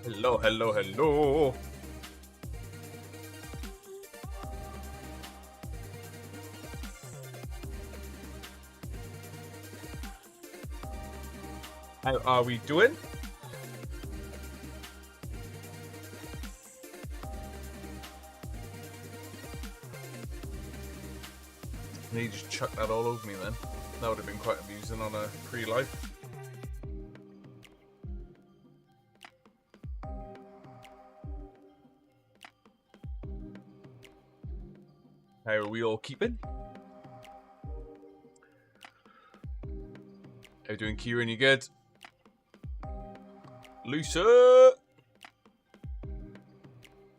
Hello, hello, hello. How are we doing? And he just chucked that all over me then. That would have been quite amusing on a pre-live. How are we all keeping? How you doing, Kieran? You good? Lisa!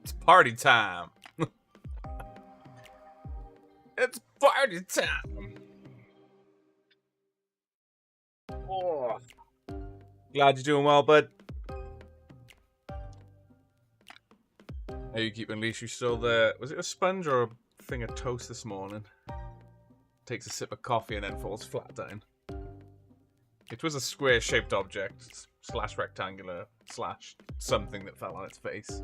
It's party time. It's party time. Oh. Glad you're doing well, bud. How you keeping, Lisa? You still there? Was it a sponge or a thing of toast this morning? Takes a sip of coffee and then falls flat down. It was a square-shaped object, slash rectangular, slash something that fell on its face.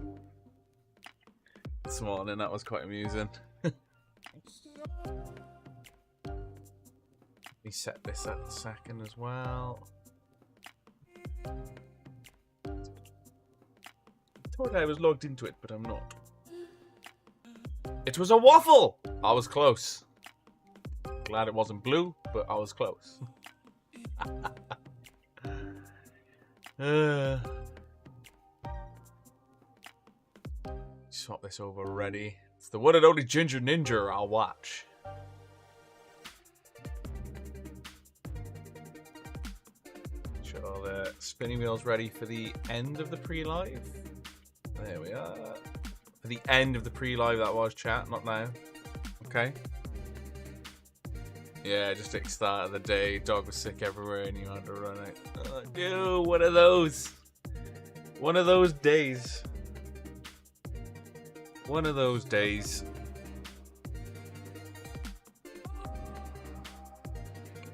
This morning, that was quite amusing. Let me set this up a second as well. I thought I was logged into it, but I'm not. It was a waffle! I was close. Glad it wasn't blue, but I was close. Swap this over ready. It's the one and only Ginger Ninja I'll watch. Sure, the spinning wheel's ready for the end of the pre-live. There we are. For the end of the pre-live, that was, chat, not now. Okay. Yeah, just at the start of the day, dog was sick everywhere and you had to run out. Oh, dude, one of those. One of those days. One of those days.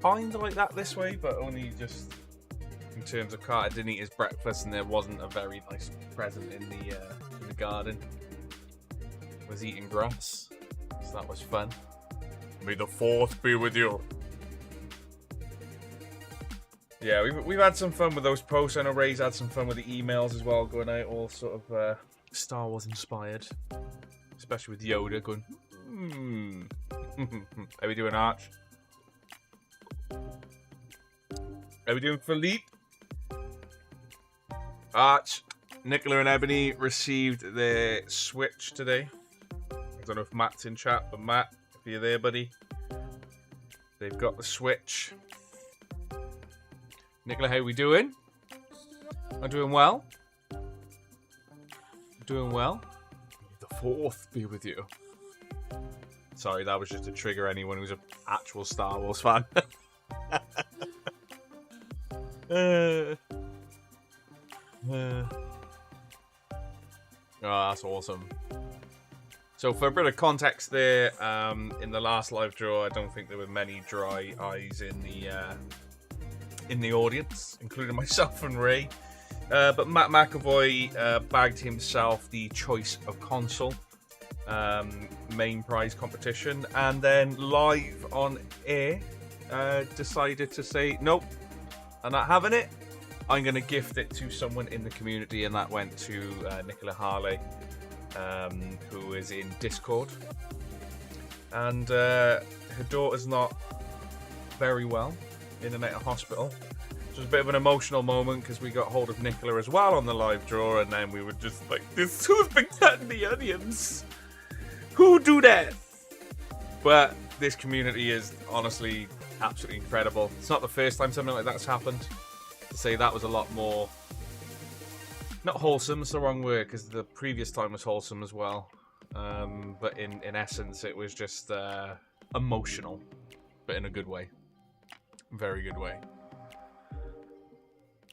Kind of like that this way, but only just in terms of Carter didn't eat his breakfast and there wasn't a very nice present in the garden. Was eating grass, so that was fun. May the fourth be with you. Yeah, we've had some fun with those posts. I know Ray's had some fun with the emails as well, going out all sort of Star Wars inspired. Especially with Yoda going, How we doing, Arch? How we doing, Philippe? Arch, Nicola and Ebony received their Switch today. I don't know if Matt's in chat, but Matt, if you're there, buddy. They've got the Switch. Nicola, how we doing? I'm doing well. Doing well. The fourth be with you. Sorry, that was just to trigger anyone who's an actual Star Wars fan. Oh, that's awesome. So for a bit of context there, in the last live draw, I don't think there were many dry eyes in the audience, including myself and Ray. But Matt McAvoy bagged himself the Choice of Console main prize competition, and then live on air decided to say, nope, I'm not having it. I'm going to gift it to someone in the community, and that went to Nicola Harley, who is in Discord. And her daughter's not very well, in and out of hospital. It was a bit of an emotional moment because we got hold of Nicola as well on the live draw, and then we were just like, "This who's been cutting the onions? Who do that?" But this community is honestly absolutely incredible. It's not the first time something like that's happened. To say that was a lot more, not wholesome, it's the wrong word, because the previous time was wholesome as well. But in essence, it was just emotional, but in a good way. Very good way.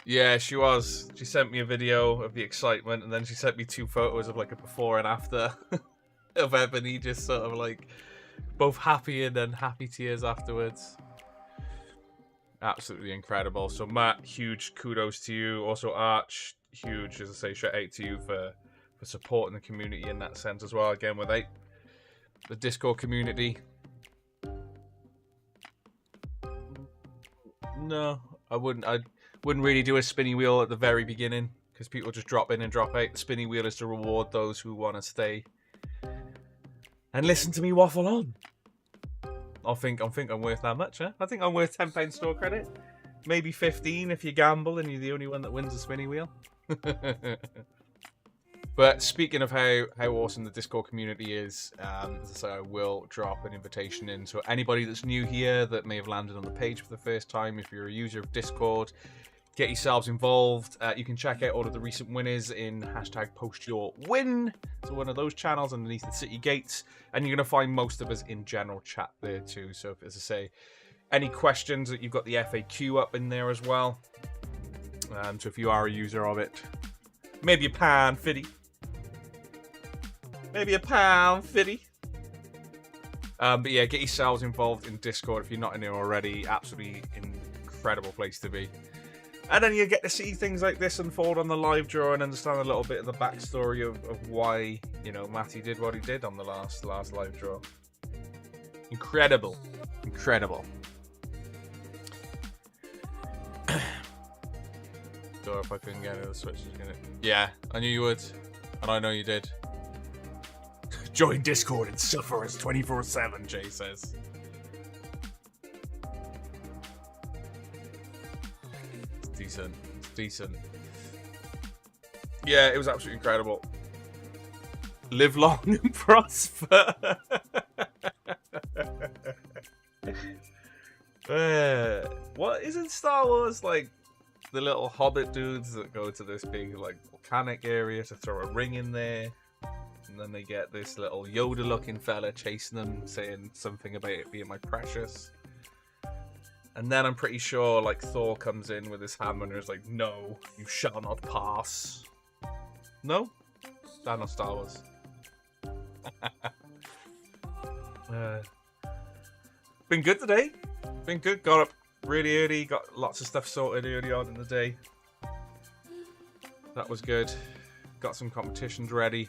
Yeah, she was. She sent me a video of the excitement, and then she sent me 2 photos of like a before and after of Ebony, just sort of like both happy and then happy tears afterwards. Absolutely incredible. So Matt, huge kudos to you. Also Arch, huge. As I say, shout out to you for supporting the community in that sense as well. Again, without the Discord community, no, I wouldn't really do a spinny wheel at the very beginning, because people just drop in and drop out. The spinny wheel is to reward those who want to stay and listen to me waffle on. I think I'm worth that much, huh? I think I'm worth £10 store credit. Maybe 15 if you gamble and you're the only one that wins the spinny wheel. But speaking of how awesome the Discord community is, so I will drop an invitation in. So anybody that's new here that may have landed on the page for the first time, if you're a user of Discord, get yourselves involved. You can check out all of the recent winners in #PostYourWin. So one of those channels underneath the city gates. And you're going to find most of us in general chat there too. So if, as I say, any questions, that you've got the FAQ up in there as well. So if you are a user of it, maybe £1.50. Maybe £1.50. But yeah, get yourselves involved in Discord if you're not in there already. Absolutely incredible place to be. And then you get to see things like this unfold on the live draw and understand a little bit of the backstory of why, you know, Matty did what he did on the last live draw. Incredible. Incredible. So if I couldn't get it, the Switch is gonna... Yeah, I knew you would. And I know you did. Join Discord and suffer as 24/7, Jay says. It's decent. It's decent. Yeah, it was absolutely incredible. Live long and prosper. What isn't Star Wars like the little hobbit dudes that go to this big like volcanic area to throw a ring in there? And then they get this little Yoda-looking fella chasing them, saying something about it being my precious. And then I'm pretty sure, like, Thor comes in with his hammer and is like, "No, you shall not pass." No? That's not Star Wars. Been good today. Been good. Got up really early. Got lots of stuff sorted early on in the day. That was good. Got some competitions ready.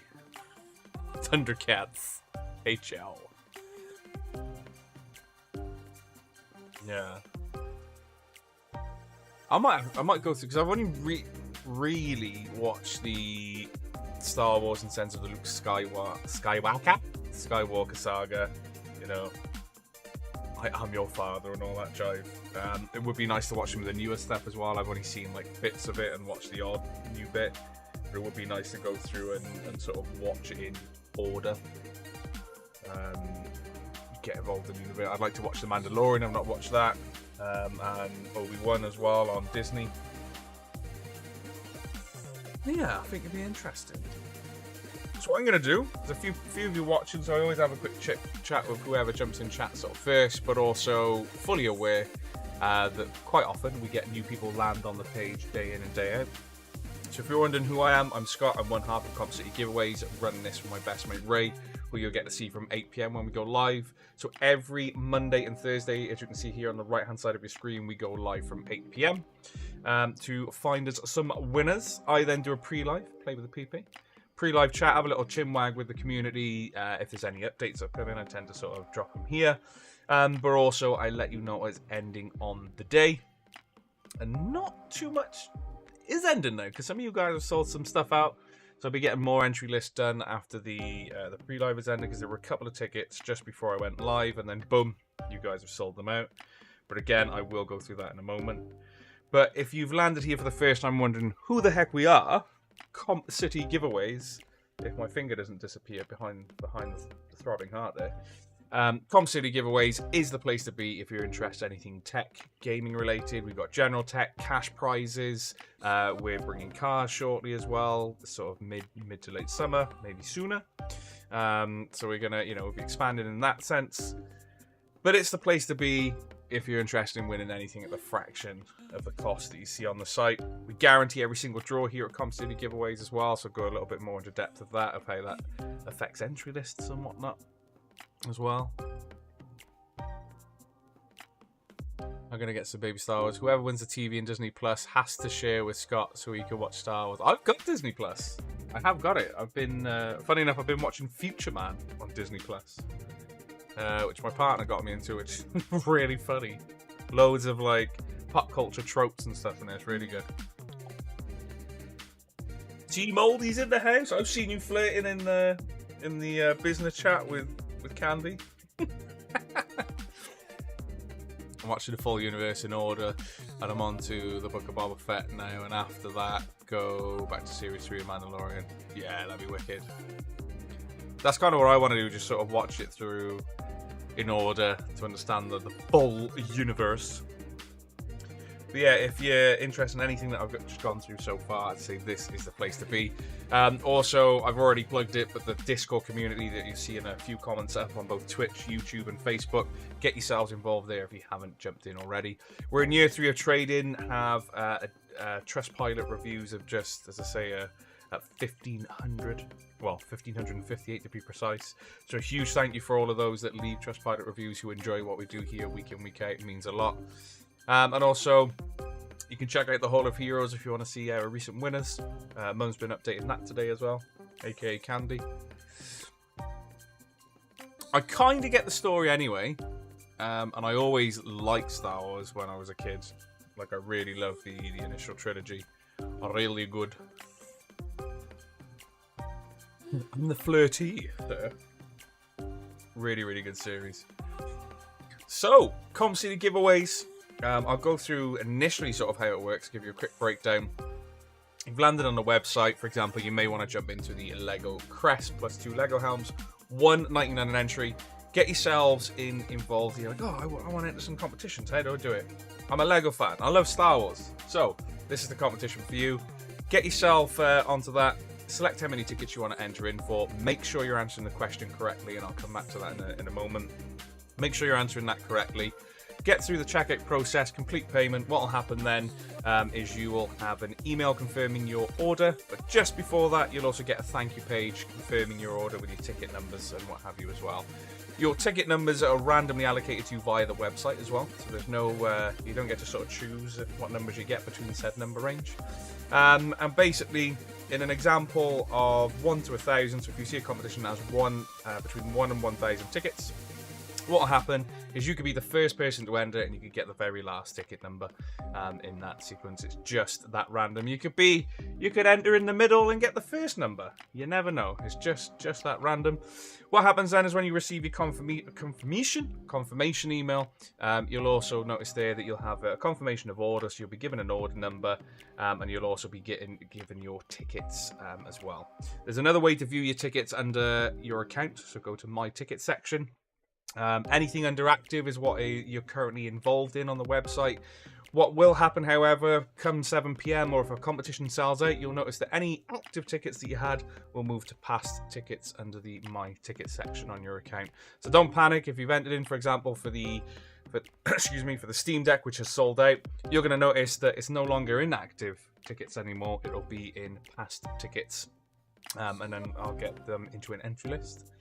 Thundercats HL. Yeah. I might go through, because I've only really watched the Star Wars in sense of the Luke Skywalker saga. You know, I am your father and all that jive. It would be nice to watch some of the newer stuff as well. I've only seen like bits of it and watched the odd new bit. But it would be nice to go through and sort of watch it in order. Get involved in the bit. I'd like to watch The Mandalorian. I've not watched that. And Obi-Wan as well on Disney. Yeah, I think it'd be interesting. So what I'm going to do, there's a few of you watching, so I always have a quick chat with whoever jumps in chat sort of first, but also fully aware that quite often we get new people land on the page day in and day out. So if you're wondering who I am, I'm Scott. I'm one half of Comp City Giveaways, running this with my best mate Ray, who you'll get to see from 8 PM when we go live. So every Monday and Thursday, as you can see here on the right-hand side of your screen, we go live from 8 PM to find us some winners. I then do a pre-live, play with the PP. Pre-live chat, have a little chinwag with the community. If there's any updates that come in, I tend to sort of drop them here. But also, I let you know it's ending on the day. And not too much is ending now, because some of you guys have sold some stuff out. So I'll be getting more entry lists done after the pre-live is ending, because there were a couple of tickets just before I went live, and then boom, you guys have sold them out. But again, I will go through that in a moment. But if you've landed here for the first time wondering who the heck we are, Comp City Giveaways, if my finger doesn't disappear behind the throbbing heart there. Comp City Giveaways is the place to be if you're interested in anything tech, gaming related. We've got general tech, cash prizes. We're bringing cars shortly as well, sort of mid to late summer, maybe sooner. So we're gonna, we'll be expanding in that sense. But it's the place to be if you're interested in winning anything at the fraction of the cost that you see on the site. We guarantee every single draw here at Comp City Giveaways as well, so go a little bit more into depth of that, of how that affects entry lists and whatnot as well. I'm going to get some baby Star Wars. Whoever wins the TV and Disney Plus has to share with Scott so he can watch Star Wars. I've got Disney Plus. I have got it. I've been, funny enough, I've been watching Future Man on Disney Plus, which my partner got me into, which is really funny. Loads of, like, pop culture tropes and stuff in there. It's really good. G Moldy's in the house. I've seen you flirting in the business chat with Candy. I'm watching the full universe in order, and I'm on to the Book of Boba Fett now, and after that, go back to Series 3 of Mandalorian. Yeah, that'd be wicked. That's kind of what I want to do, just sort of watch it through in order to understand the full universe. But yeah, if you're interested in anything that I've just gone through so far, I'd say this is the place to be. Also, I've already plugged it, but the Discord community that you see in a few comments up on both Twitch, YouTube, and Facebook, get yourselves involved there if you haven't jumped in already. We're in year 3 of trading, have Trustpilot reviews of just, as I say, at 1,500, well, 1,558 to be precise. So a huge thank you for all of those that leave Trustpilot reviews who enjoy what we do here week in, week out. It means a lot. And also, you can check out the Hall of Heroes if you want to see our recent winners. Mum's been updating that today as well, aka Candy. I kind of get the story anyway, and I always liked Star Wars when I was a kid. Like, I really loved the initial trilogy. Really good. I'm the flirty there. Really, really good series. So, come see the giveaways. I'll go through initially sort of how it works, give you a quick breakdown. You've landed on the website, for example, you may want to jump into the Lego Crest plus 2 Lego helms, $1.99 an entry. Get yourselves involved. You're like, oh, I want to enter some competitions. How do I do it? I'm a Lego fan. I love Star Wars. So, this is the competition for you. Get yourself onto that. Select how many tickets you want to enter in for. Make sure you're answering the question correctly, and I'll come back to that in a moment. Make sure you're answering that correctly. Get through the checkout process, complete payment. What will happen then is you will have an email confirming your order, but just before that, you'll also get a thank you page confirming your order with your ticket numbers and what have you as well. Your ticket numbers are randomly allocated to you via the website as well, so there's no, you don't get to sort of choose what numbers you get between said number range. And basically, in an example of 1 to 1,000, so if you see a competition that has between 1 and 1,000 tickets, what will happen is you could be the first person to enter, and you could get the very last ticket number in that sequence. It's just that random. You could enter in the middle and get the first number. You never know. It's just that random. What happens then is when you receive your confirmation email, you'll also notice there that you'll have a confirmation of order, so you'll be given an order number, and you'll also be given your tickets as well. There's another way to view your tickets under your account, so go to My Ticket section. Anything under active is what you're currently involved in on the website. What will happen, however, come 7 PM or if a competition sells out, you'll notice that any active tickets that you had will move to past tickets under the My Ticket section on your account. So don't panic if you've entered in, for example, for the Steam Deck, which has sold out. You're going to notice that it's no longer in active tickets anymore. It'll be in past tickets, and then I'll get them into an entry list.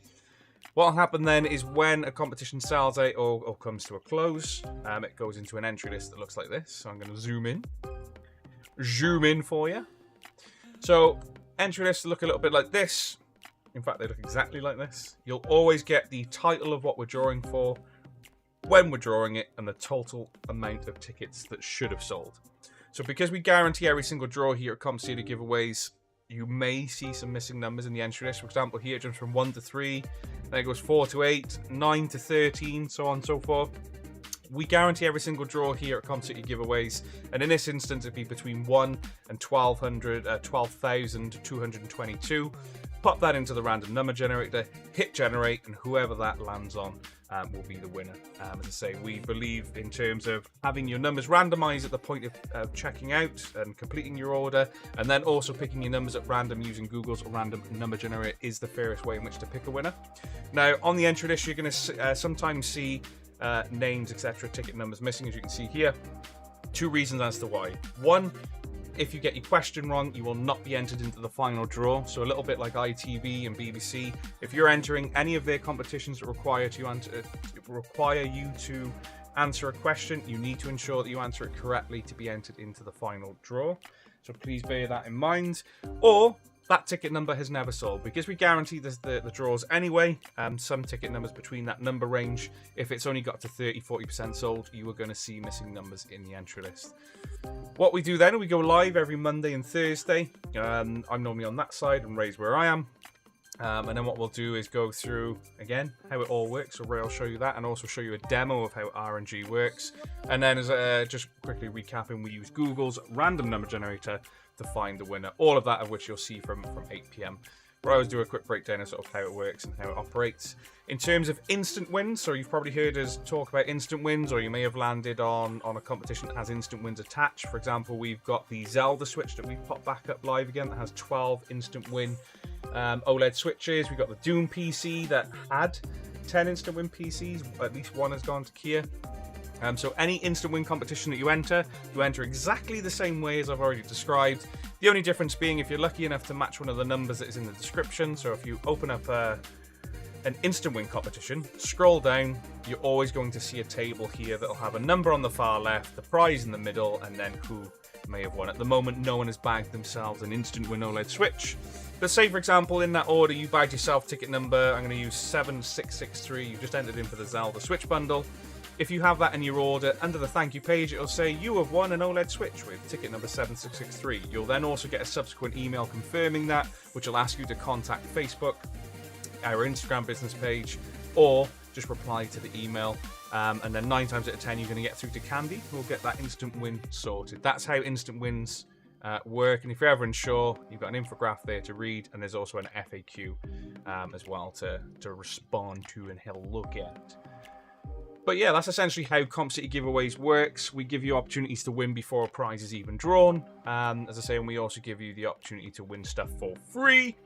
What will happen then is when a competition sells out or comes to a close, it goes into an entry list that looks like this. So I'm going to zoom in for you. So entry lists look a little bit like this. In fact, they look exactly like this. You'll always get the title of what we're drawing for, when we're drawing it, and the total amount of tickets that should have sold. So because we guarantee every single draw here at CompCity Giveaways, you may see some missing numbers in the entry list. For example, here it jumps from 1 to 3, then it goes 4 to 8, 9 to 13, so on and so forth. We guarantee every single draw here at CompCity Giveaways, and in this instance, it'd be between 1 and 12,222. Pop that into the random number generator, hit generate, and whoever that lands on will be the winner. As I say, we believe in terms of having your numbers randomized at the point of checking out and completing your order, and then also picking your numbers at random using Google's random number generator is the fairest way in which to pick a winner. Now, on the entry list, you're going to sometimes see names, etc., ticket numbers missing, as you can see here. 2 reasons as to why. 1, if you get your question wrong, you will not be entered into the final draw. So a little bit like ITV and BBC, if you're entering any of their competitions that require you to answer a question, you need to ensure that you answer it correctly to be entered into the final draw. So please bear that in mind. Or that ticket number has never sold, because we guarantee the draws anyway. Some ticket numbers between that number range, if it's only got to 30-40% sold, you are going to see missing numbers in the entry list. What we do then, we go live every Monday and Thursday. I'm normally on that side and Ray's where I am. And then what we'll do is go through, again, how it all works. So Ray will show you that, and also show you a demo of how RNG works. And then, as just quickly recapping, we use Google's random number generator to find the winner. All of that of which you'll see from 8 PM. But I always do a quick breakdown of sort of how it works and how it operates. In terms of instant wins, so you've probably heard us talk about instant wins, or you may have landed on a competition that has instant wins attached. For example, we've got the Zelda Switch that we've popped back up live again that has 12 instant win OLED switches. We've got the Doom PC that had 10 instant win PCs. At least one has gone to Kia. So any instant win competition that you enter exactly the same way as I've already described. The only difference being if you're lucky enough to match one of the numbers that is in the description. So if you open up an instant win competition, scroll down, you're always going to see a table here that'll have a number on the far left, the prize in the middle, and then who may have won. At the moment, no one has bagged themselves an instant win OLED Switch. But say, for example, in that order, you bagged yourself ticket number, I'm going to use 7663, you've just entered in for the Zelda Switch bundle. If you have that in your order, under the thank you page, it'll say you have won an OLED Switch with ticket number 7663. You'll then also get a subsequent email confirming that, which will ask you to contact Facebook, our Instagram business page, or just reply to the email. And then 9 times out of 10, you're going to get through to Candy, who will get that instant win sorted. That's how instant wins work. And if you're ever unsure, you've got an infographic there to read, and there's also an FAQ as well to respond to and have a look at. But yeah, that's essentially how Comp City giveaways works. We give you opportunities to win before a prize is even drawn. As I say, and we also give you the opportunity to win stuff for free.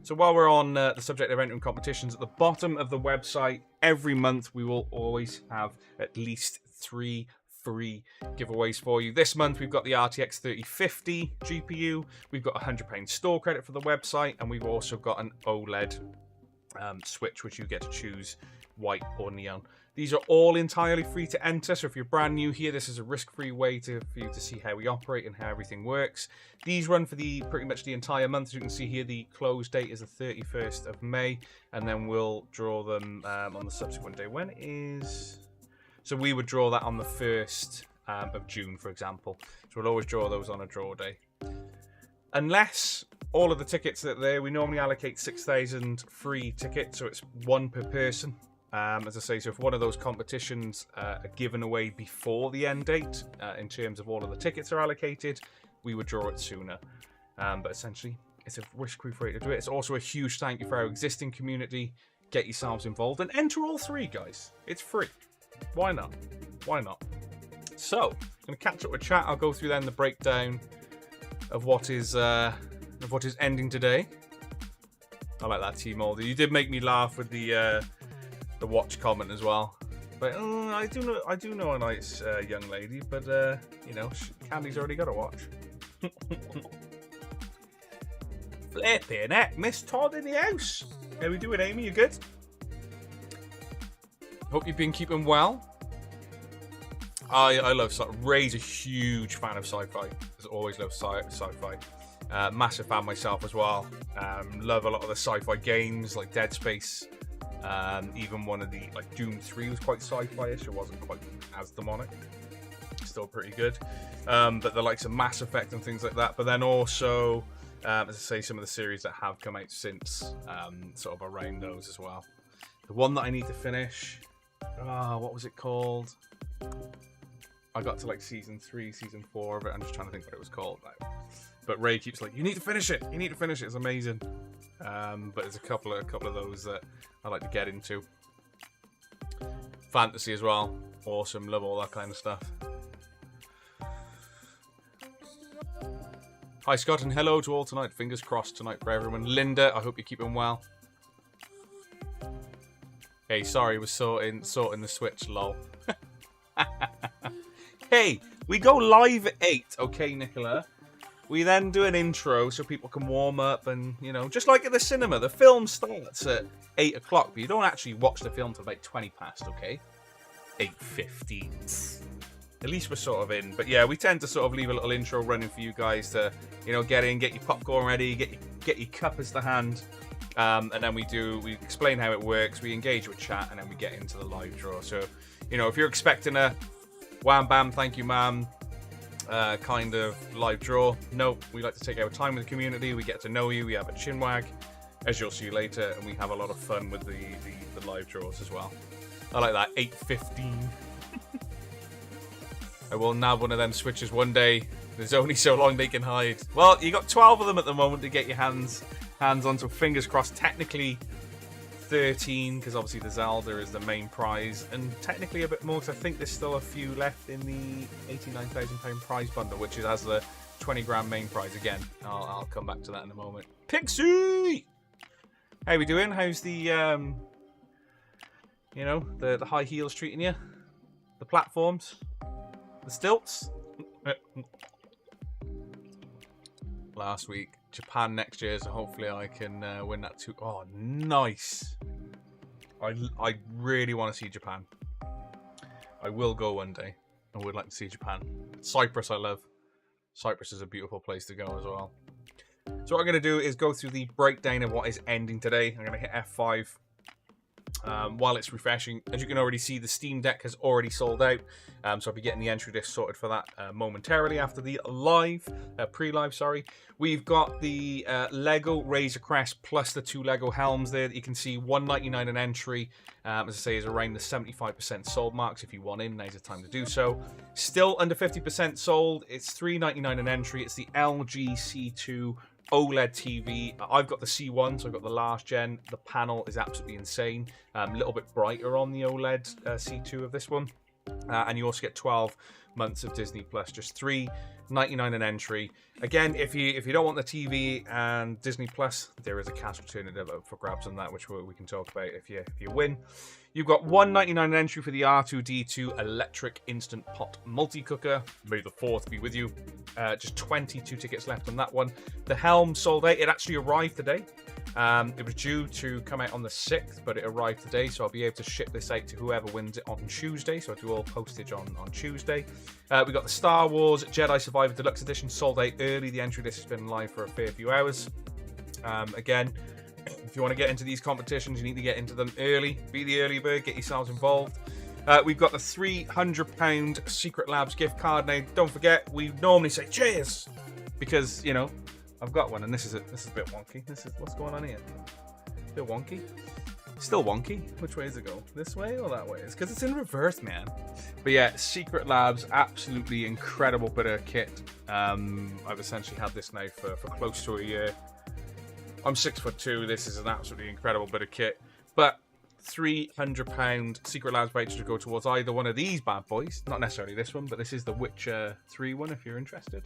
So while we're on the subject of entering competitions, at the bottom of the website, every month we will always have at least 3 free giveaways for you. This month we've got the RTX 3050 GPU, we've got £100 store credit for the website, and we've also got an OLED Switch, which you get to choose white or neon. These are all entirely free to enter, so if you're brand new here, this is a risk-free way for you to see how we operate and how everything works. These run for pretty much the entire month. As you can see here, the close date is the 31st of May, and then we'll draw them on the subsequent day. When is... So we would draw that on the 1st of June, for example. So we'll always draw those on a draw day. Unless all of the tickets that are there, we normally allocate 6,000 free tickets, so it's 1 per person. As I say, so if one of those competitions are given away before the end date, in terms of all of the tickets are allocated, we would draw it sooner. But essentially, it's a risk-free way to do it. It's also a huge thank you for our existing community. Get yourselves involved and enter all 3, guys. It's free. Why not? Why not? So, I'm going to catch up with chat. I'll go through then the breakdown of what is ending today. I like that, T-Moldy. You did make me laugh with the watch comment as well. But I do know a nice young lady, but you know, Candy's already got a watch. Flipping heck, Miss Todd in the house. How we doing, Amy? You good? Hope you've been keeping well. I love sci-fi. Ray's a huge fan of sci-fi. Has always loved sci-fi. Massive fan myself as well. Love a lot of the sci-fi games like Dead Space. Even one of the, like, Doom 3 was quite sci-fi-ish. It wasn't quite as demonic. Still pretty good. But the likes of Mass Effect and things like that. But then also, as I say, some of the series that have come out since, sort of around those as well. The one that I need to finish, what was it called? I got to like season 3, season 4 of it. I'm just trying to think what it was called now. But Ray keeps like, you need to finish it. You need to finish it. It's amazing. But there's a couple of those that I like to get into. Fantasy as well. Awesome. Love all that kind of stuff. Hi Scott, and hello to all tonight. Fingers crossed tonight for everyone. Linda, I hope you're keeping well. Hey, sorry, we're sorting the Switch, lol. Hey, we go live at 8, okay, Nicola? We then do an intro so people can warm up and, you know, just like at the cinema, the film starts at 8 o'clock, but you don't actually watch the film till about 20 past, okay? 8:15. At least we're sort of in. But yeah, we tend to sort of leave a little intro running for you guys to, you know, get in, get your popcorn ready, get your cuppers to hand. And then we explain how it works, we engage with chat, and then we get into the live draw. So, you know, if you're expecting a wham bam, thank you ma'am, kind of live draw, nope, we like to take our time with the community, we get to know you, we have a chinwag, as you'll see later, and we have a lot of fun with the live draws as well. I like that, 8:15. I will nab one of them switches one day. There's only so long they can hide. Well, you got 12 of them at the moment to get your hands on, so fingers crossed. Technically 13, because obviously the Zelda is the main prize, and technically a bit more, because I think there's still a few left in the £89,000 prize bundle, which has the 20 grand main prize again. I'll come back to that in a moment. Pixie! How we doing? How's the, you know, the high heels treating you? The platforms? The stilts? Last week. Japan next year, so hopefully I can win that too. Oh, nice. I really want to see Japan. I will go one day. I would like to see Japan. Cyprus I love. Cyprus is a beautiful place to go as well. So what I'm going to do is go through the breakdown of what is ending today. I'm going to hit F5 while it's refreshing. As you can already see, the Steam Deck has already sold out. So I'll be getting the entry list sorted for that momentarily after the pre-live, sorry. We've got the Lego Razor Crest plus the 2 Lego helms there that you can see. $1.99 an entry. As I say, is around the 75% sold marks. If you want in, now's the time to do so. Still under 50% sold. It's $3.99 an entry. It's the LG C2 OLED TV. I've got the C1, so I've got the last gen. The panel is absolutely insane. A little bit brighter on the OLED C2 of this one. And you also get 12 months of Disney Plus, just $3.99 an entry. Again, if you don't want the TV and Disney Plus, there is a cash alternative up for grabs on that, which we can talk about if you win. You've got $1.99 an entry for the R2-D2 Electric Instant Pot Multi-Cooker. May the 4th be with you. Just 22 tickets left on that one. The helm sold out. It actually arrived today. It was due to come out on the 6th, but it arrived today, so I'll be able to ship this out to whoever wins it on Tuesday, so I'll do all postage on Tuesday. We got the Star Wars Jedi Survivor Deluxe Edition, sold out early. The entry list has been live for a fair few hours. Again, if you want to get into these competitions, you need to get into them early. Be the early bird, get yourselves involved. We've got the £300 Secret Labs gift card. Now, don't forget, we normally say cheers, because, you know, I've got one, and this is a bit wonky. This is what's going on here. A bit wonky. Still wonky. Which way does it go? This way or that way? It's because it's in reverse, man. But yeah, Secret Labs, absolutely incredible bit of kit. I've essentially had this now for close to a year. I'm 6'2". This is an absolutely incredible bit of kit. But £300 Secret Labs voucher to go towards either one of these bad boys. Not necessarily this one, but this is the Witcher 3 one if you're interested.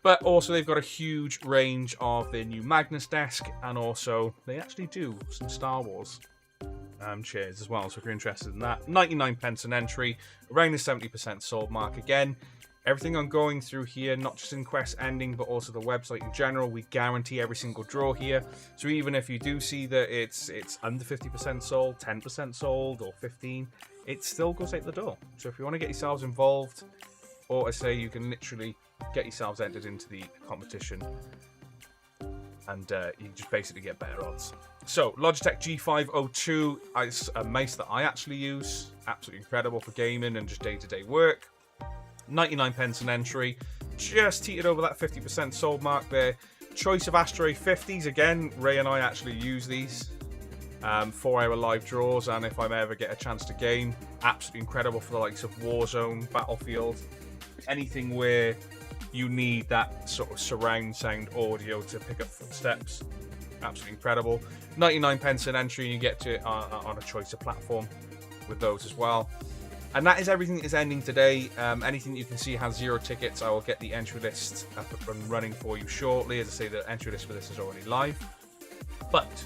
But also they've got a huge range of their new Magnus desk, and also they actually do some Star Wars chairs as well. So if you're interested in that, 99p an entry, around the 70% sold mark. Again, everything I'm going through here, not just in Quest Ending, but also the website in general, we guarantee every single draw here. So even if you do see that it's under 50% sold, 10% sold, or 15%, it still goes out the door. So if you want to get yourselves involved, or I say you can literally get yourselves entered into the competition, and you just basically get better odds. So Logitech G502 is a mouse that I actually use. Absolutely incredible for gaming and just day-to-day work. 99p an entry. Just teetered over that 50% sold mark there. Choice of Astro 50s. Again, Ray and I actually use these for our live draws, and if I ever get a chance to game, absolutely incredible for the likes of Warzone, Battlefield, anything where you need that sort of surround sound audio to pick up footsteps. Absolutely incredible. 99p an entry, and you get to on a choice of platform with those as well. And that is everything that is ending today. Anything that you can see has 0 tickets. I will get the entry list up and running for you shortly. As I say, the entry list for this is already live. But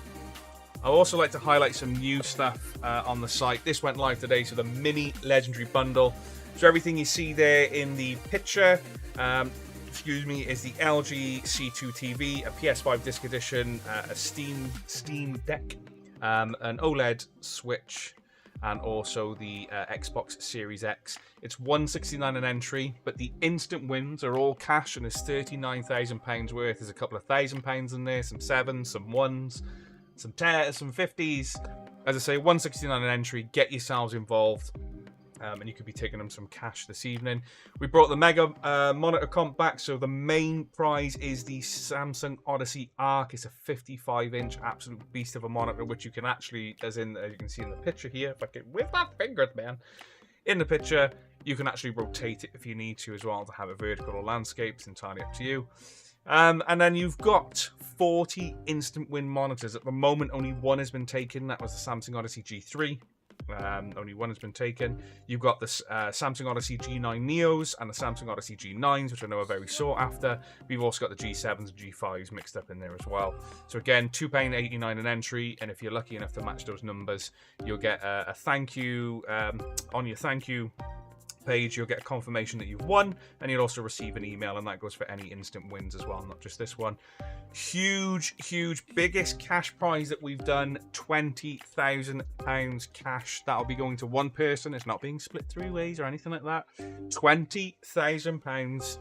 I would also like to highlight some new stuff on the site. This went live today, so the mini legendary bundle. So everything you see there in the picture, is the LG C2 TV, a PS5 disc edition, a Steam Deck, an OLED Switch, and also the Xbox Series X. It's $169 an entry, but the instant wins are all cash, and there's £39,000 worth. There's a couple of £1,000 in there, some 7s, some 1s, some 10s, some 50s. As I say, $169 an entry. Get yourselves involved. And you could be taking them some cash this evening. We brought the Mega Monitor Comp back, so the main prize is the Samsung Odyssey Arc. It's a 55-inch absolute beast of a monitor, which you can actually, as you can see in the picture here, if I can, with my fingers, man. In the picture, you can actually rotate it if you need to as well, to have it vertical or landscape. It's entirely up to you. And then you've got 40 instant win monitors. At the moment, only one has been taken. That was the Samsung Odyssey G3. Only one has been taken. You've got the Samsung Odyssey G9 Neos and the Samsung Odyssey G9s, which I know are very sought after. We've also got the G7s and G5s mixed up in there as well. So again, £2.89 an entry, and if you're lucky enough to match those numbers, you'll get a thank you on your thank you page. You'll get a confirmation that you've won, and you'll also receive an email, and that goes for any instant wins as well, not just this one. Huge biggest cash prize that we've done, £20,000 cash. That'll be going to one person. It's not being split 3 ways or anything like that. £20,000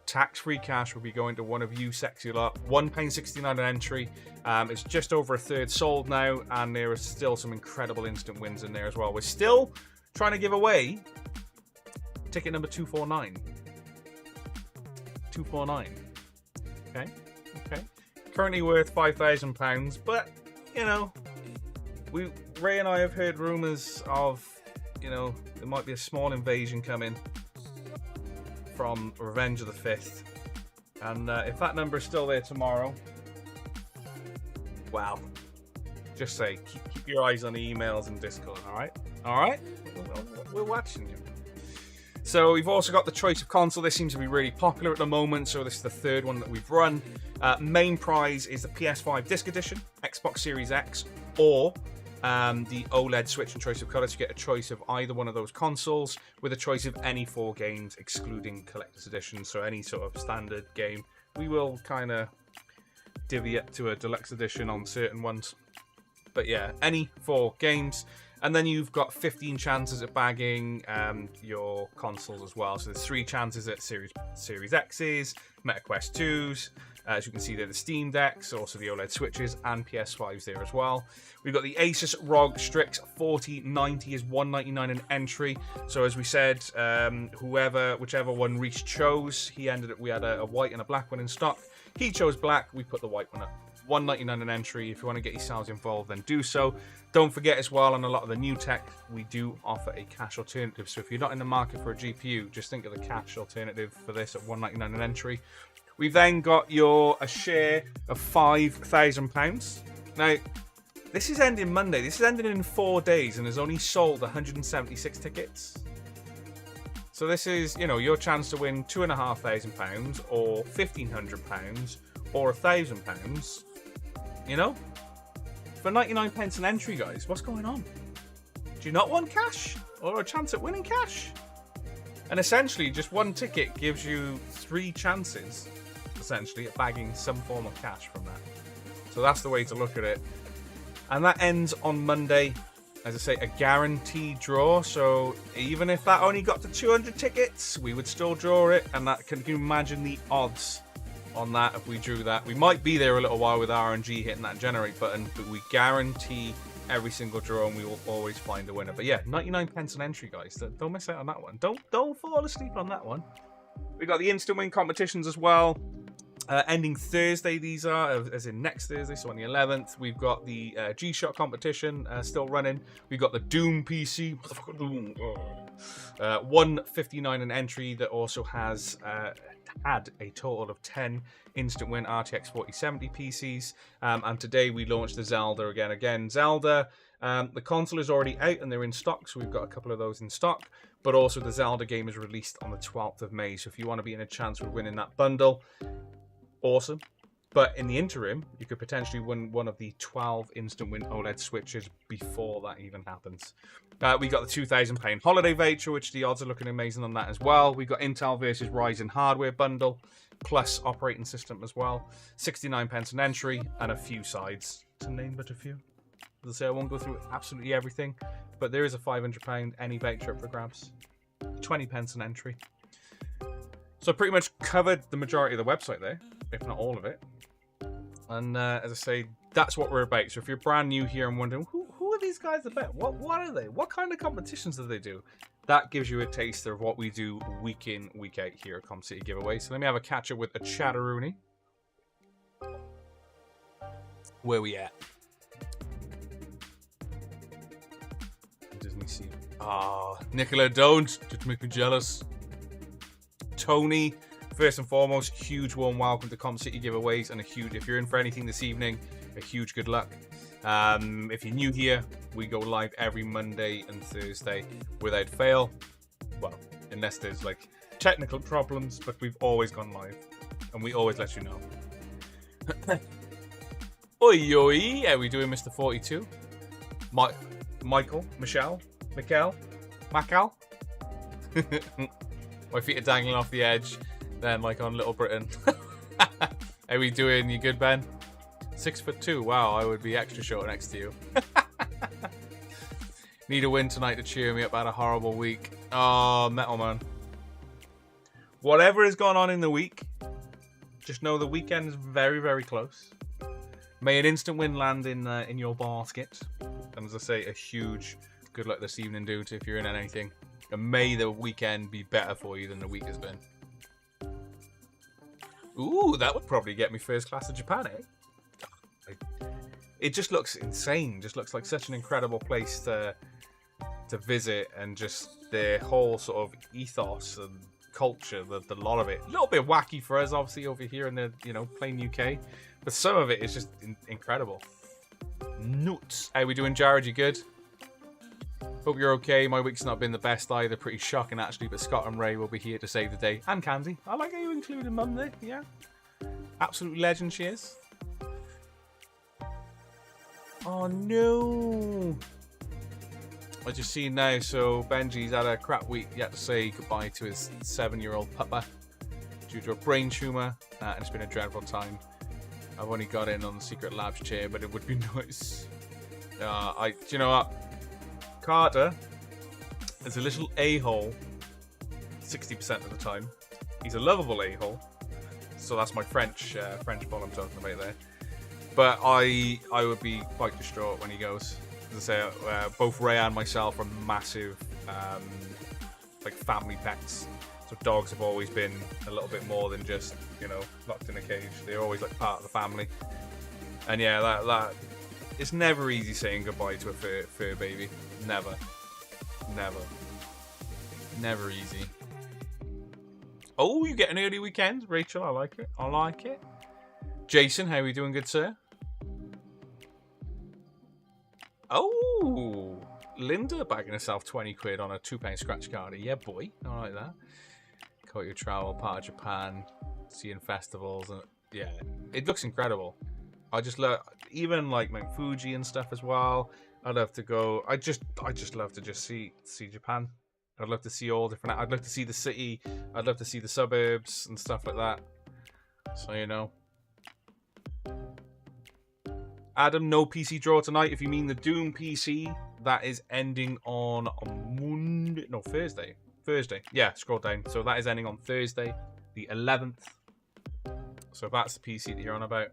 tax-free cash will be going to one of you sexy lot. £1.69 an entry. It's just over a third sold now, and there are still some incredible instant wins in there as well. We're still trying to give away ticket number 249. 249. Okay. Currently worth £5,000, but you know, Ray and I have heard rumours of, you know, there might be a small invasion coming from Revenge of the 5th, and if that number is still there tomorrow, wow. Just say keep your eyes on the emails and Discord. All right. We're watching you. So we've also got the choice of console. This seems to be really popular at the moment, so this is the third one that we've run. Main prize is the PS5 Disc Edition, Xbox Series X, or the OLED Switch and choice of colours. You get a choice of either one of those consoles with a choice of any 4 games, excluding Collector's Edition, so any sort of standard game. We will kind of divvy up to a Deluxe Edition on certain ones. But yeah, any 4 games. And then you've got 15 chances at bagging your consoles as well. So there's 3 chances at Series X's, MetaQuest 2s. As you can see there, the Steam Decks, also the OLED Switches and PS5s there as well. We've got the Asus ROG Strix 4090 is $199 an entry. So as we said, whichever one Reese chose, we had a white and a black one in stock. He chose black, we put the white one up. $199 an entry. If you want to get yourselves involved, then do so. Don't forget as well, on a lot of the new tech, we do offer a cash alternative. So if you're not in the market for a GPU, just think of the cash alternative for this at $199 an entry. We've then got a share of £5,000. Now, this is ending Monday. This is ending in 4 days, and has only sold 176 tickets. So this is, you know, your chance to win £2,500 or £1,500 or £1,000. You know, for 99 pence an entry, guys. What's going on? Do you not want cash or a chance at winning cash? And essentially, just one ticket gives you 3 chances, essentially, at bagging some form of cash from that. So that's the way to look at it. And that ends on Monday. As I say, a guaranteed draw. So even if that only got to 200 tickets, we would still draw it. And that, can you imagine the odds on that if we drew that? We might be there a little while with RNG hitting that generate button, but we guarantee every single draw, and we will always find a winner. But yeah, 99 pence an entry, guys. Don't miss out on that one. Don't fall asleep on that one. We got the instant win competitions as well. Ending Thursday, these are, as in next Thursday, so on the 11th. We've got the G-Shock competition still running. We've got the Doom PC. Motherfucker Doom. $159 an entry that also has had a total of 10 instant win RTX 4070 PCs. And today we launched the Zelda again. Zelda, the console is already out and they're in stock, so we've got a couple of those in stock. But also the Zelda game is released on the 12th of May. So if you want to be in a chance of winning that bundle, awesome. But in the interim, you could potentially win one of the 12 instant win OLED Switches before that even happens. We got the £2,000 holiday voucher, which the odds are looking amazing on that as well. We got Intel versus Ryzen hardware bundle, plus operating system as well. 69 pence an entry, and a few sides, to name but a few. As I say, I won't go through absolutely everything, but there is a £500 any voucher up for grabs. 20 pence an entry. So I pretty much covered the majority of the website there, if not all of it. And as I say, that's what we're about. So if you're brand new here and wondering, who are these guys about? What are they? What kind of competitions do they do? That gives you a taster of what we do week in, week out here at Com City Giveaway. So let me have a catch up with a Chatteroony. Where we at? Disney Sea. Ah, Nicola, don't make me jealous. Tony, first and foremost, huge warm welcome to Com City Giveaways, and a huge, if you're in for anything this evening, a huge good luck. If you're new here, we go live every Monday and Thursday without fail. Well, unless there's like technical problems, but we've always gone live, and we always let you know. Oi, oi, how we doing, Mr. 42? Michael, Michelle, Mikkel, Macau. My feet are dangling off the edge, then like on Little Britain. How we doing? You good, Ben? 6'2". Wow, I would be extra short next to you. Need a win tonight to cheer me up. I had a horrible week. Oh, Metal Man. Whatever has gone on in the week, just know the weekend is very, very close. May an instant win land in your basket. And as I say, a huge good luck this evening, dude, if you're in anything. And may the weekend be better for you than the week has been. Ooh, that would probably get me first class to Japan, eh? It just looks insane. Just looks like such an incredible place to visit, and just the whole sort of ethos and culture, the lot of it. A little bit wacky for us, obviously, over here in the, plain UK. But some of it is just incredible. Nuts. How we doing, Jared? You good? Hope you're okay. My week's not been the best either. Pretty shocking, actually. But Scott and Ray will be here to save the day. And Candy. I like how you included Mum there. Yeah. Absolute legend she is. Oh, no. I just seen now. So Benji's had a crap week. He had to say goodbye to his 7-year-old puppa due to a brain tumour. And it's been a dreadful time. I've only got in on the Secret Labs chair, but it would be nice. Do you know what? Carter is a little a-hole 60% of the time. He's a lovable a-hole. So that's my French ball I'm talking about there. But I would be quite distraught when he goes. As I say, both Ray and myself are massive like family pets. So dogs have always been a little bit more than just, locked in a cage. They're always like part of the family. And yeah, that it's never easy saying goodbye to a fur baby. Never. Never easy. Oh, you get an early weekend, Rachel. I like it. Jason, how are we doing, good sir? Oh, Linda bagging herself 20 quid on a £2 scratch card. Yeah, boy. I like that. Caught your travel, part of Japan, seeing festivals, and yeah, it looks incredible. I just love, even like Mount Fuji and stuff as well. I'd love to go. I just love to just see Japan. I'd love to see all different. I'd love to see the city. I'd love to see the suburbs and stuff like that. So Adam, no PC draw tonight. If you mean the Doom PC, that is ending on Monday. No, Thursday. Yeah, scroll down. So that is ending on Thursday, the 11th. So that's the PC that you're on about.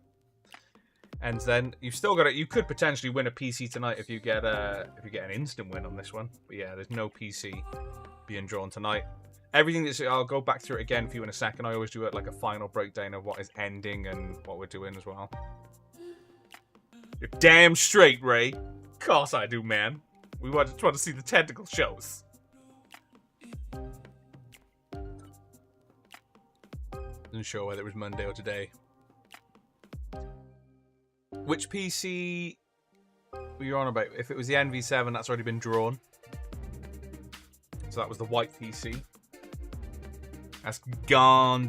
And then you've still got it. You could potentially win a PC tonight if you get an instant win on this one. But yeah, there's no PC being drawn tonight. Everything that's, I'll go back through it again for you in a second. I always do it like a final breakdown of what is ending and what we're doing as well. You're damn straight, Ray. Of course I do, man. We want to see the tentacle shows. Wasn't sure whether it was Monday or today. Which PC were you on about? If it was the NV7, that's already been drawn. So that was the white PC. That's gone.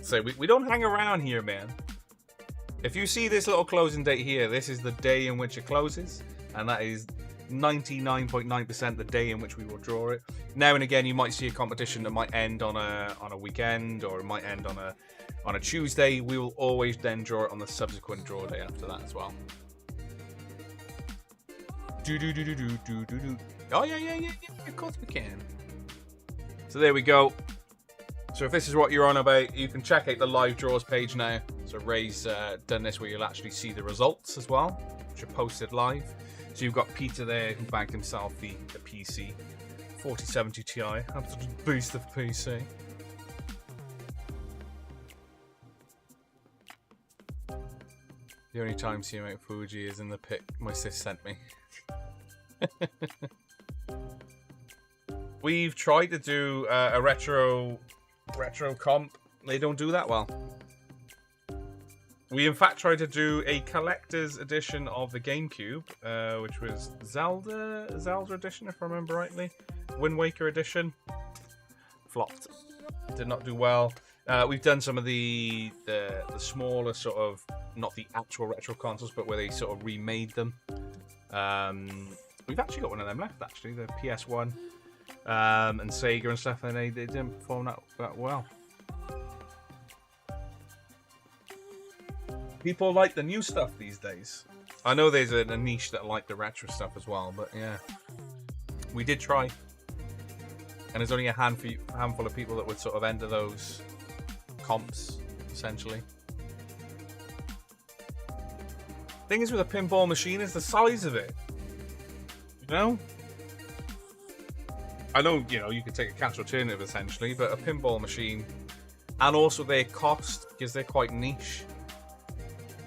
So we don't hang around here, man. If you see this little closing date here, this is the day in which it closes. And that is 99.9% the day in which we will draw it. Now and again, you might see a competition that might end on a weekend, or it might end on a Tuesday. We will always then draw it on the subsequent draw day after that as well. Oh, yeah. Of course we can. So there we go. So if this is what you're on about, you can check out the live draws page now. So Ray's done this where you'll actually see the results as well, which are posted live. So you've got Peter there who bagged himself the PC 4070 Ti. Absolute beast of PC. The only time seeing Mount Fuji is in the pic my sis sent me. We've tried to do a retro comp. They don't do that well. We in fact tried to do a collector's edition of the GameCube, which was Zelda edition, if I remember rightly. Wind Waker edition. Flopped. Did not do well. We've done some of the smaller sort of, not the actual retro consoles, but where they sort of remade them. We've actually got one of them left, actually, the PS1 and Sega and stuff, and they didn't perform that well. People like the new stuff these days. I know there's a niche that like the retro stuff as well, but yeah. We did try. And there's only a handful of people that would sort of enter those comps, essentially. Thing is with a pinball machine is the size of it. You know? I know, you know, you could take a cash alternative essentially, but a pinball machine, and also their cost, because they're quite niche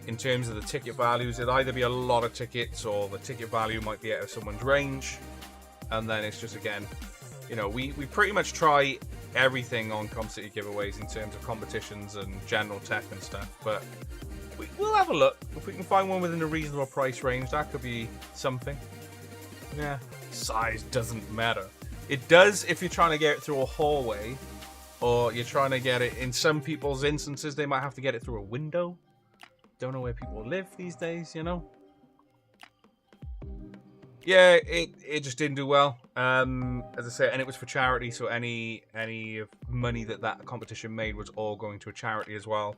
in terms of the ticket values. It'd either be a lot of tickets or the ticket value might be out of someone's range. And then it's just, again, you know, we pretty much try everything on Com City giveaways in terms of competitions and general tech and stuff, but we'll have a look. If we can find one within a reasonable price range, that could be something. Yeah, size doesn't matter. It does if you're trying to get it through a hallway, or you're trying to get it, in some people's instances, they might have to get it through a window. Don't know where people live these days, you know? Yeah, it just didn't do well. As I said, and it was for charity, so any money that competition made was all going to a charity as well.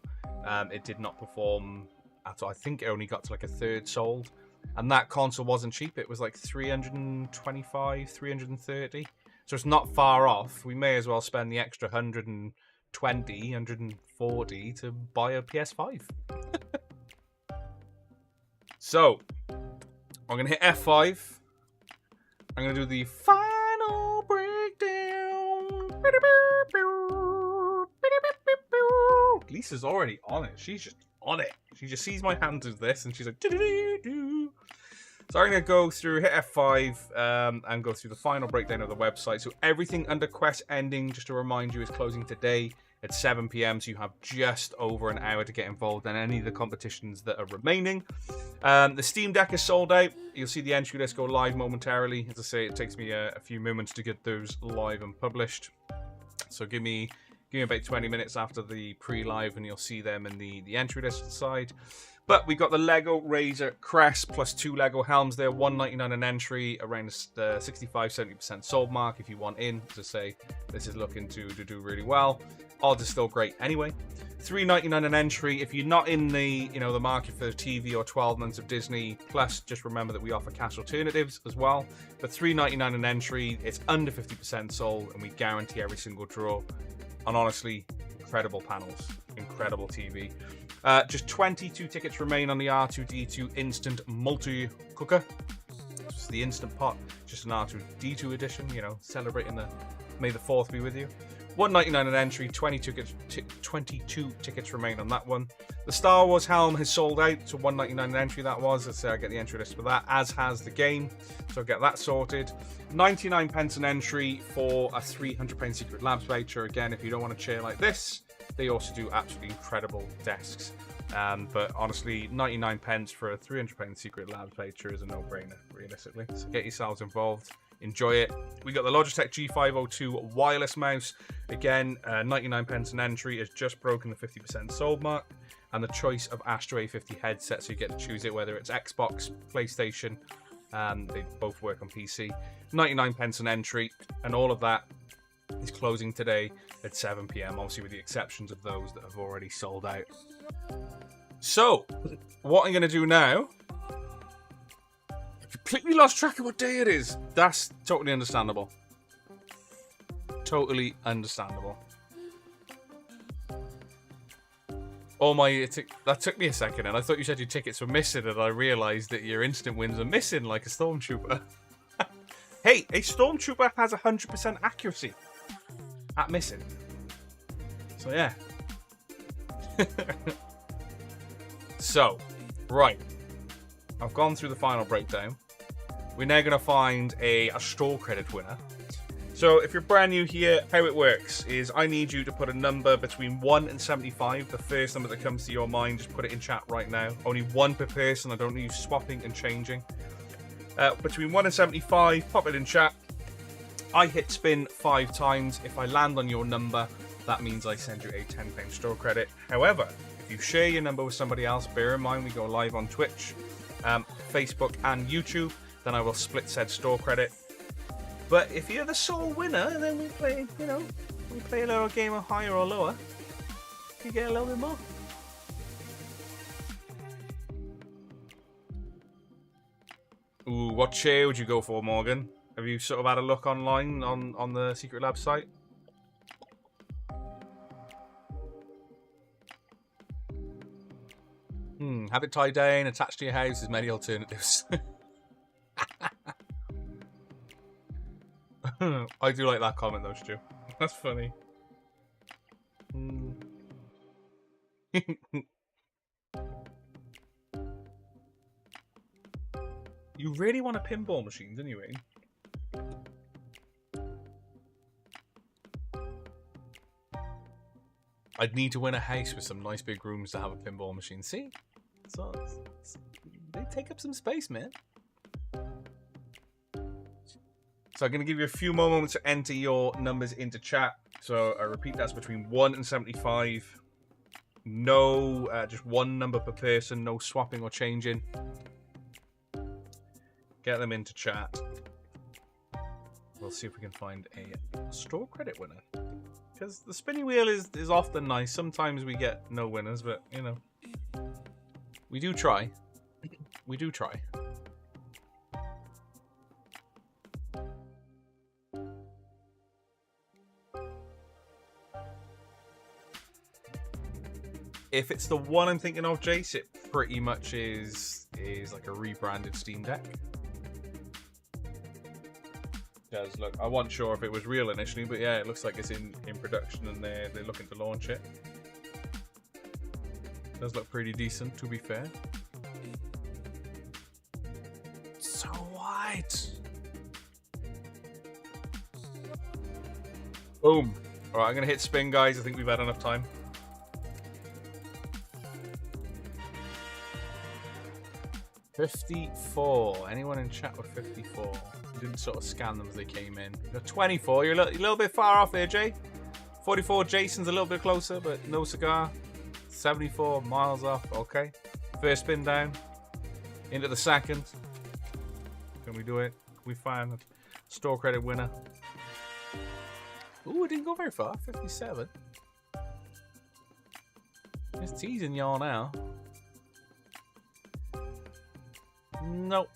It did not perform at all. I think it only got to like a third sold. And that console wasn't cheap. It was like 325, 330. So it's not far off. We may as well spend the extra 120, 140 to buy a PS5. So, I'm going to hit F5. I'm going to do the final breakdown. Lisa's already on it. She's just on it. She just sees my hand do this and she's like, doo-doo-doo-doo. So I'm going to go through, hit F5, and go through the final breakdown of the website. So everything under Quest Ending, just to remind you, is closing today at 7 PM. So you have just over an hour to get involved in any of the competitions that are remaining. The Steam Deck is sold out. You'll see the entry list go live momentarily. As I say, it takes me a few moments to get those live and published. So give me about 20 minutes after the pre-live and you'll see them in the entry list side. But we've got the Lego Razor Crest plus 2 Lego helms there, $199 an entry, around the 65-70% sold mark if you want in. To say this is looking to do really well. Odds are still great anyway. $3.99 an entry if you're not in the the market for TV or 12 months of Disney Plus. Just remember that we offer cash alternatives as well. But $3.99 an entry, it's under 50% sold, and we guarantee every single draw. And honestly, incredible panels, incredible TV. Just 22 tickets remain on the R2-D2 Instant Multi-Cooker. It's the Instant Pot, just an R2-D2 edition, you know, celebrating the May the 4th be with you. $1.99 an entry, 22 tickets remain on that one. The Star Wars helm has sold out, so $1.99 an entry that was. Let's say I get the entry list for that, as has the game, so I'll get that sorted. 99 pence an entry for a £300 Secret Labs voucher. Again, if you don't want a chair like this, they also do absolutely incredible desks. But honestly, 99 pence for a £300 Secret Labs voucher is a no-brainer, realistically. So get yourselves involved. Enjoy it. We got the Logitech G502 wireless mouse. Again, 99 pence an entry has just broken the 50% sold mark. And the choice of Astro A50 headset, so you get to choose it, whether it's Xbox, PlayStation. They both work on PC. 99 pence an entry, and all of that is closing today at 7 PM, obviously with the exceptions of those that have already sold out. So, what I'm going to do now Completely lost track of what day it is. That's totally understandable. Totally understandable. Oh my, that took me a second, and I thought you said your tickets were missing, and I realised that your instant wins are missing like a Stormtrooper. Hey, a Stormtrooper has 100% accuracy at missing. So yeah. So, right. I've gone through the final breakdown. We're now going to find a store credit winner. So if you're brand new here, how it works is I need you to put a number between 1 and 75. The first number that comes to your mind, just put it in chat right now. Only one per person. I don't need you swapping and changing. Between 1 and 75, pop it in chat. I hit spin 5 times. If I land on your number, that means I send you a £10 store credit. However, if you share your number with somebody else, bear in mind we go live on Twitch, Facebook and YouTube, then I will split said store credit. But if you're the sole winner, then we play, you know, we play a little game of higher or lower. You get a little bit more. Ooh, what chair would you go for, Morgan? Have you sort of had a look online on the Secret Lab site? Have it tied down, attached to your house. There's many alternatives. I do like that comment though, Stu. That's funny. You really want a pinball machine, didn't you, Ian? I'd need to win a house with some nice big rooms to have a pinball machine. See? So they take up some space, man. So I'm going to give you a few more moments to enter your numbers into chat. So I repeat, that's between 1 and 75. No, just one number per person. No swapping or changing. Get them into chat. We'll see if we can find a store credit winner. Because the spinny wheel is often nice. Sometimes we get no winners, but, you know. We do try. We do try. If it's the one I'm thinking of, Jace, it pretty much is like a rebranded Steam Deck. Because look, I wasn't sure if it was real initially, but yeah, it looks like it's in production and they're looking to launch it. Does look pretty decent, to be fair. So white. Boom. All right, I'm gonna hit spin, guys. I think we've had enough time. $54. Anyone in chat with 54? You didn't sort of scan them as they came in. You got 24. You're a little bit far off there, Jay. 44. Jason's a little bit closer, but no cigar. 74 miles off. Okay. First spin down. Into the second. Can we do it? Can we find a store credit winner? Ooh, it didn't go very far. 57. It's teasing y'all now. Nope.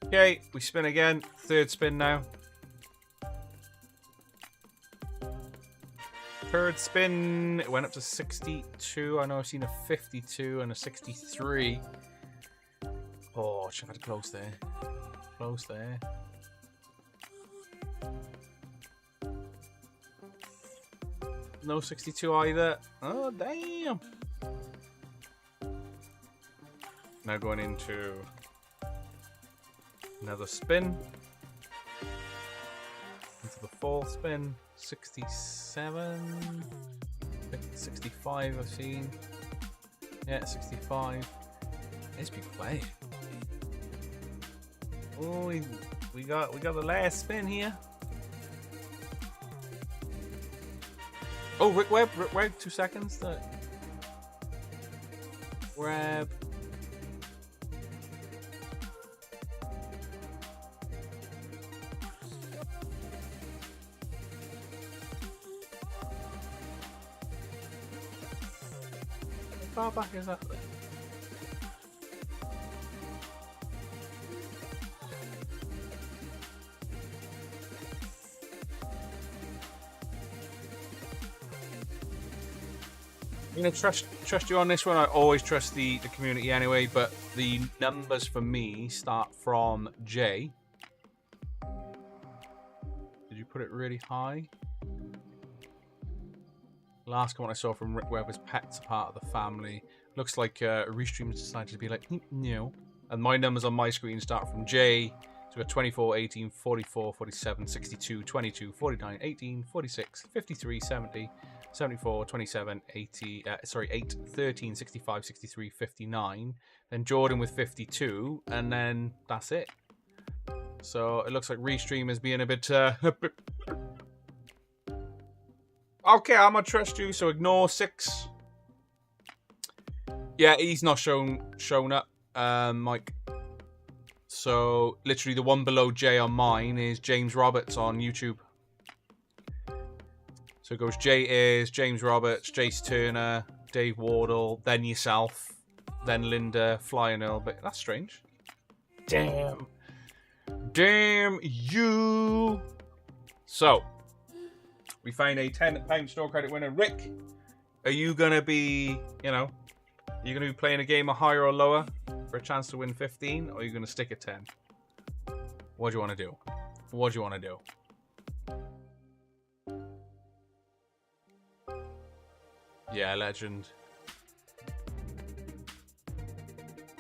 Okay, we spin again. Third spin now. Third spin. It went up to 62. I know I've seen a 52 and a 63. Oh, should have had close there. Close there. No 62 either. Oh, damn. Now going into another spin. Into the fourth spin. 67. 65 I've seen. Yeah, 65. It's big play. Oh, we got the last spin here. Oh, Rick Webb, 2 seconds. Webb. How far back is that? I'm gonna trust you on this one. I always trust the community anyway, but the numbers for me start from J. Did you put it really high? Last comment I saw from Rick Webber's pets are part of the family. Looks like Restream decided to be like, no. And my numbers on my screen start from J. So we've got 24, 18, 44, 47, 62, 22, 49, 18, 46, 53, 70, 74, 27, 80, 8, 13, 65, 63, 59. Then Jordan with 52. And then that's it. So it looks like Restream is being a bit... Okay, I'm gonna trust you, so ignore 6. Yeah, he's not shown up, Mike. So literally the one below J on mine is James Roberts on YouTube. So it goes J is James Roberts, Jace Turner, Dave Wardle, then yourself, then Linda, Flying Earl. But that's strange. Damn you. So we find a £10 store credit winner. Rick, are you gonna be, are you gonna be playing a game of higher or lower for a chance to win 15, or are you gonna stick at 10? What do you want to do? What do you want to do? Yeah, legend.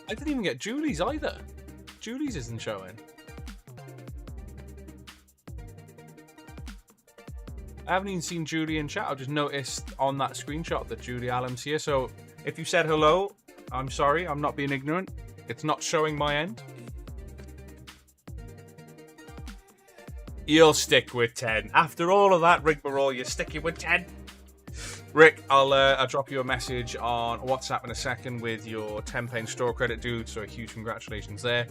I didn't even get Julie's either. Julie's isn't showing. I haven't even seen Julie in chat. I just noticed on that screenshot that Julie Allen's here. So if you said hello, I'm sorry. I'm not being ignorant. It's not showing my end. You'll stick with 10. After all of that rigmarole, you're sticking with 10. Rick, I'll drop you a message on WhatsApp in a second with your £10 store credit, dude. So a huge congratulations there.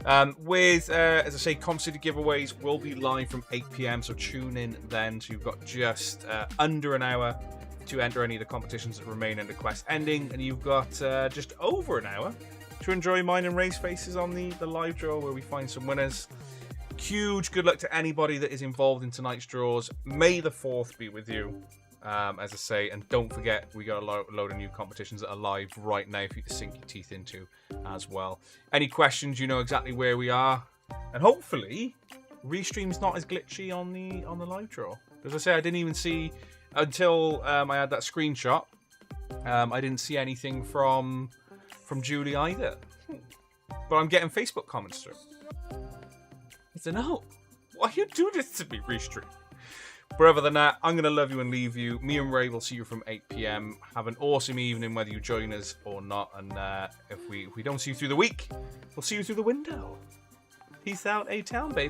As I say, Comp City giveaways will be live from 8 PM, so tune in then. So you've got just under an hour to enter any of the competitions that remain under quest ending, and you've got just over an hour to enjoy mine and Ray's faces on the live draw where we find some winners. Huge good luck to anybody that is involved in tonight's draws. May the 4th be with you. As I say, and don't forget, we got a load of new competitions that are live right now for you to sink your teeth into as well. Any questions, you know exactly where we are, and hopefully Restream's not as glitchy on the live draw. As I say, I didn't even see until I had that screenshot. I didn't see anything from Julie either, but I'm getting Facebook comments through. I don't know. Why you do this to me, Restream? But other than that, I'm going to love you and leave you. Me and Ray will see you from 8 PM. Have an awesome evening, whether you join us or not. And if we don't see you through the week, we'll see you through the window. Peace out, A-Town, baby.